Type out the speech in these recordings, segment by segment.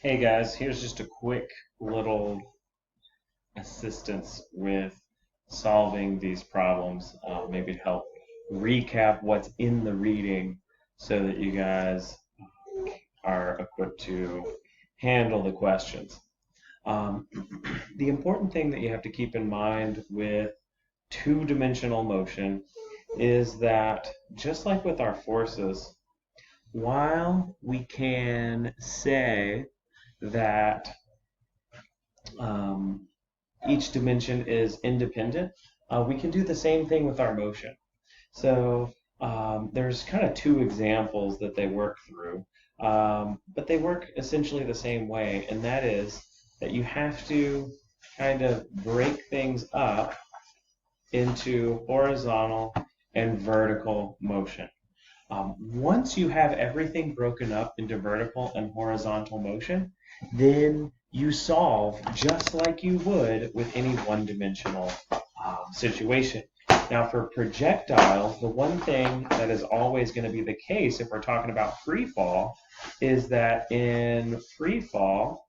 Hey guys, here's just a quick little assistance with solving these problems, maybe to help recap what's in the reading so that you guys are equipped to handle the questions. Um, the important thing that you have to keep in mind with two-dimensional motion is that just like with our forces, while we can say that um, each dimension is independent, we can do the same thing with our motion. So there's kind of two examples that they work through, but they work essentially the same way, and that is that you have to kind of break things up into horizontal and vertical motion. Once you have everything broken up into vertical and horizontal motion, then you solve just like you would with any one-dimensional situation. Now, for projectiles, the one thing that is always going to be the case if we're talking about free fall is that in free fall,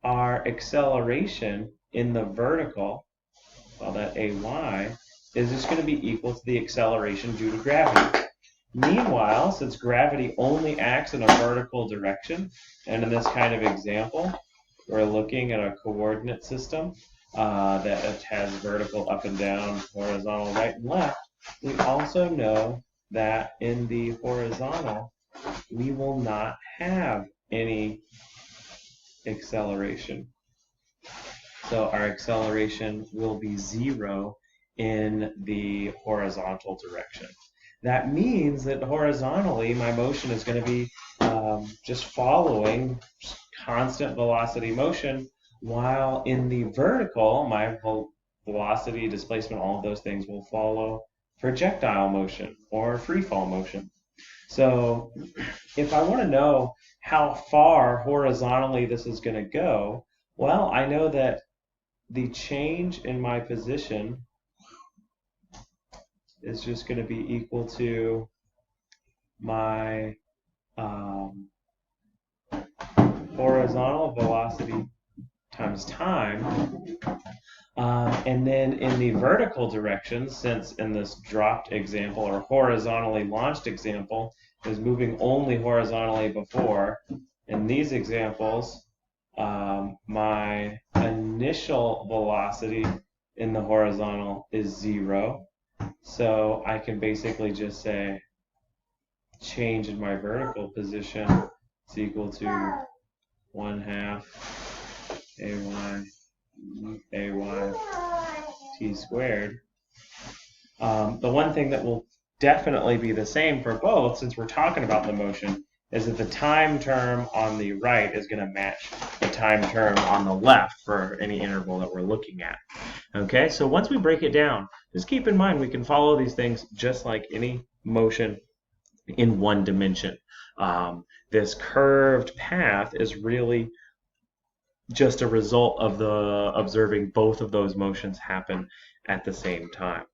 our acceleration in the vertical, well, that AY, is just going to be equal to the acceleration due to gravity. Meanwhile, since gravity only acts in a vertical direction, and in this kind of example, we're looking at a coordinate system that has vertical up and down, horizontal right and left, we also know that in the horizontal, we will not have any acceleration. So our acceleration will be zero in the horizontal direction. That means that horizontally, my motion is going to be just following constant velocity motion, while in the vertical, my velocity, displacement, all of those things will follow projectile motion or free fall motion. So if I want to know how far horizontally this is going to go, well, I know that the change in my position is just going to be equal to my horizontal velocity times time. And then in the vertical direction, since in this dropped example or horizontally launched example is moving only horizontally before, in these examples, my initial velocity in the horizontal is zero. So I can basically just say change in my vertical position is equal to 1/2 ay t squared. The one thing that will definitely be the same for both, since we're talking about the motion, is that the time term on the right is going to match the time term on the left for any interval that we're looking at. Okay, so once we break it down, just keep in mind we can follow these things just like any motion in one dimension. This curved path is really just a result of the observing both of those motions happen at the same time.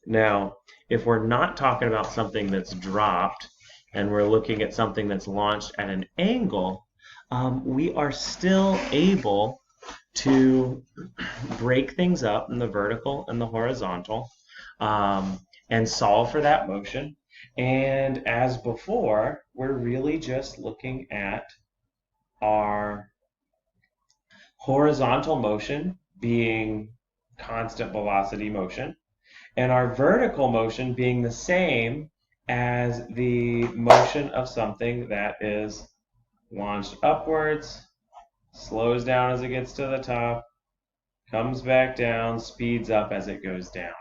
Now, if we're not talking about something that's dropped and we're looking at something that's launched at an angle, we are still able to break things up in the vertical and the horizontal and solve for that motion. And as before, we're really just looking at our horizontal motion being constant velocity motion, and our vertical motion being the same as the motion of something that is launched upwards, slows down as it gets to the top, comes back down, speeds up as it goes down.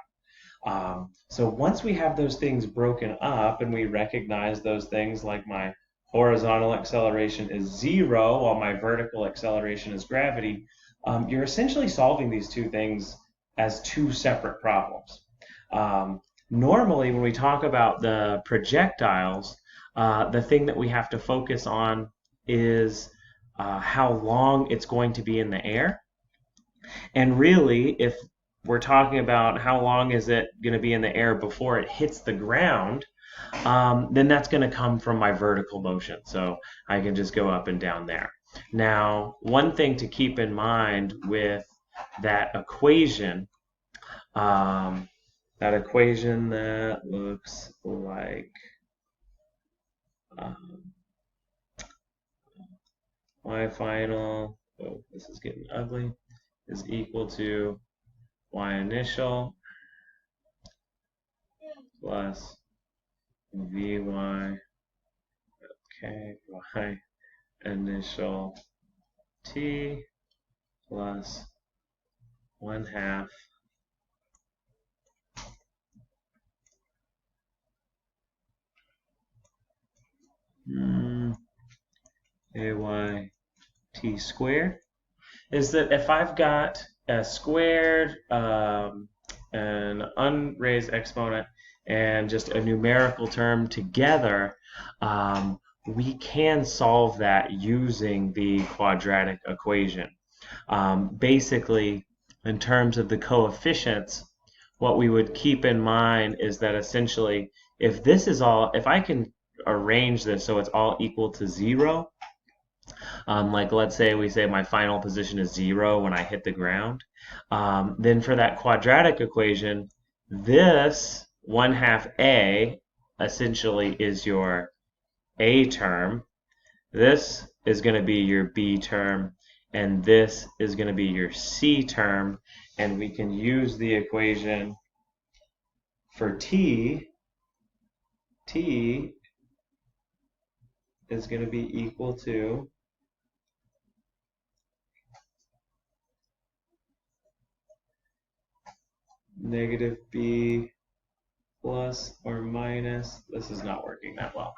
So once we have those things broken up and we recognize those things like my horizontal acceleration is zero while my vertical acceleration is gravity, you're essentially solving these two things as two separate problems. Normally, when we talk about the projectiles, the thing that we have to focus on is how long it's going to be in the air. And really, if we're talking about how long is it going to be in the air before it hits the ground, then that's going to come from my vertical motion. So I can just go up and down there. Now, one thing to keep in mind with that equation, that looks like um, y final, oh, this is getting ugly, is equal to y initial plus vy, okay, y initial t plus 1/2 ay t squared. Is that if I've got a squared, an unraised exponent, and just a numerical term together, we can solve that using the quadratic equation. Basically, in terms of the coefficients, what we would keep in mind is that essentially, if I can arrange this so it's all equal to 0, like let's say we say my final position is 0 when I hit the ground, then for that quadratic equation, this 1/2 a essentially is your a term. This is going to be your b term, and this is going to be your c term, and we can use the equation for t. T is going to be equal to negative b plus or minus, this is not working that well,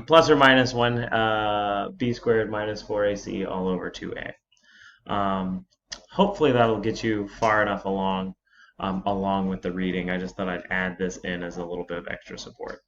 plus or minus 1 b squared minus 4ac all over 2a. Hopefully that'll get you far enough along with the reading. I just thought I'd add this in as a little bit of extra support.